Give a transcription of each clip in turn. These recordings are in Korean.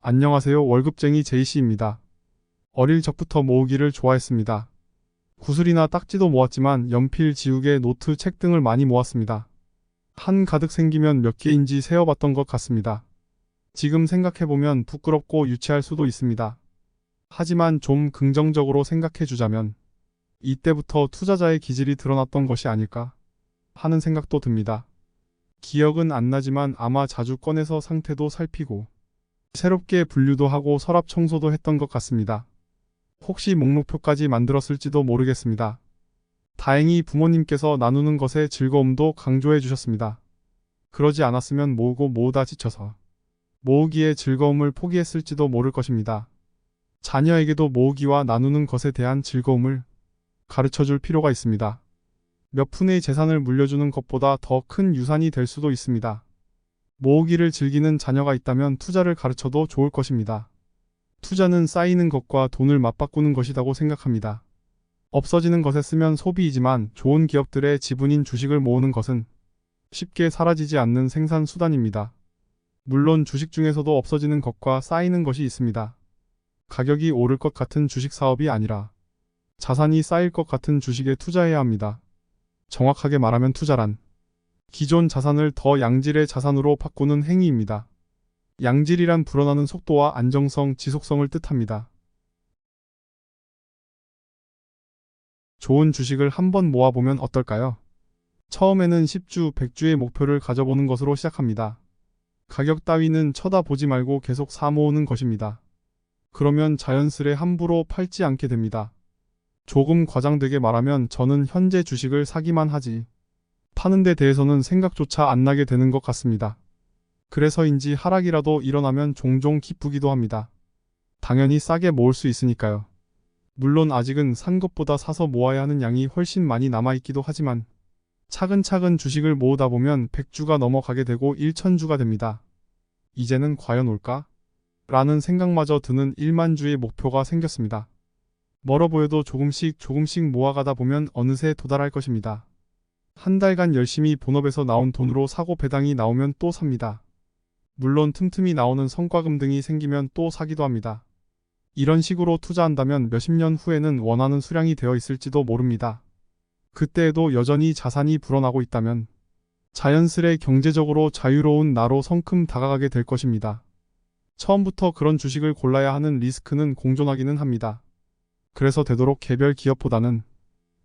안녕하세요. 월급쟁이 제이씨입니다. 어릴 적부터 모으기를 좋아했습니다. 구슬이나 딱지도 모았지만 연필, 지우개, 노트, 책 등을 많이 모았습니다. 한 가득 생기면 몇 개인지 세어봤던 것 같습니다. 지금 생각해보면 부끄럽고 유치할 수도 있습니다. 하지만 좀 긍정적으로 생각해주자면 이때부터 투자자의 기질이 드러났던 것이 아닐까 하는 생각도 듭니다. 기억은 안 나지만 아마 자주 꺼내서 상태도 살피고 새롭게 분류도 하고 서랍 청소도 했던 것 같습니다. 혹시 목록표까지 만들었을지도 모르겠습니다. 다행히 부모님께서 나누는 것의 즐거움도 강조해 주셨습니다. 그러지 않았으면 모으고 모으다 지쳐서 모으기의 즐거움을 포기했을지도 모를 것입니다. 자녀에게도 모으기와 나누는 것에 대한 즐거움을 가르쳐 줄 필요가 있습니다. 몇 푼의 재산을 물려주는 것보다 더 큰 유산이 될 수도 있습니다. 모으기를 즐기는 자녀가 있다면 투자를 가르쳐도 좋을 것입니다. 투자는 쌓이는 것과 돈을 맞바꾸는 것이라고 생각합니다. 없어지는 것에 쓰면 소비이지만 좋은 기업들의 지분인 주식을 모으는 것은 쉽게 사라지지 않는 생산 수단입니다. 물론 주식 중에서도 없어지는 것과 쌓이는 것이 있습니다. 가격이 오를 것 같은 주식 사업이 아니라 자산이 쌓일 것 같은 주식에 투자해야 합니다. 정확하게 말하면 투자란 기존 자산을 더 양질의 자산으로 바꾸는 행위입니다. 양질이란 불어나는 속도와 안정성, 지속성을 뜻합니다. 좋은 주식을 한번 모아보면 어떨까요? 처음에는 10주, 100주의 목표를 가져보는 것으로 시작합니다. 가격 따위는 쳐다보지 말고 계속 사 모으는 것입니다. 그러면 자연스레 함부로 팔지 않게 됩니다. 조금 과장되게 말하면 저는 현재 주식을 사기만 하지 파는 데 대해서는 생각조차 안 나게 되는 것 같습니다. 그래서인지 하락이라도 일어나면 종종 기쁘기도 합니다. 당연히 싸게 모을 수 있으니까요. 물론 아직은 산 것보다 사서 모아야 하는 양이 훨씬 많이 남아있기도 하지만 차근차근 주식을 모으다 보면 100주가 넘어가게 되고 1000주가 됩니다. 이제는 과연 올까? 라는 생각마저 드는 1만주의 목표가 생겼습니다. 멀어 보여도 조금씩 모아가다 보면 어느새 도달할 것입니다. 한 달간 열심히 본업에서 나온 돈으로 사고 배당이 나오면 또 삽니다. 물론 틈틈이 나오는 성과금 등이 생기면 또 사기도 합니다. 이런 식으로 투자한다면 몇십 년 후에는 원하는 수량이 되어 있을지도 모릅니다. 그때에도 여전히 자산이 불어나고 있다면 자연스레 경제적으로 자유로운 나로 성큼 다가가게 될 것입니다. 처음부터 그런 주식을 골라야 하는 리스크는 공존하기는 합니다. 그래서 되도록 개별 기업보다는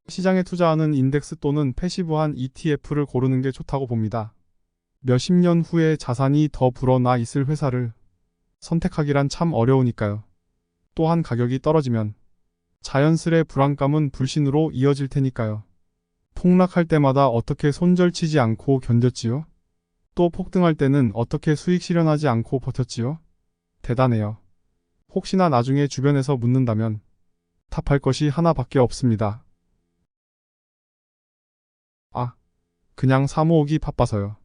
시장에 투자하는 인덱스 또는 패시브한 ETF를 고르는 게 좋다고 봅니다. 몇십 년 후에 자산이 더 불어나 있을 회사를 선택하기란 참 어려우니까요. 또한 가격이 떨어지면 자연스레 불안감은 불신으로 이어질 테니까요. 폭락할 때마다 어떻게 손절치지 않고 견뎠지요? 또 폭등할 때는 어떻게 수익 실현하지 않고 버텼지요? 대단해요. 혹시나 나중에 주변에서 묻는다면 답할 것이 하나밖에 없습니다. 그냥 사모으기 바빠서요.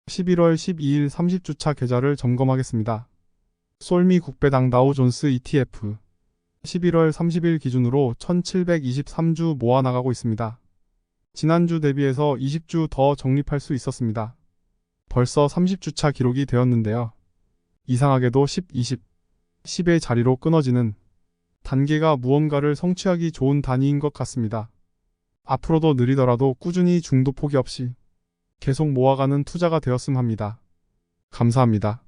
11월 12일 30주차 계좌를 점검하겠습니다. 솔미 국배당 다우존스 ETF 11월 30일 기준으로 1723주 모아나가고 있습니다. 지난주 대비해서 20주 더 적립할 수 있었습니다. 벌써 30주차 기록이 되었는데요. 이상하게도 10, 20, 10의 자리로 끊어지는 단계가 무언가를 성취하기 좋은 단위인 것 같습니다. 앞으로도 느리더라도 꾸준히 중도 포기 없이 계속 모아가는 투자가 되었음 합니다. 감사합니다.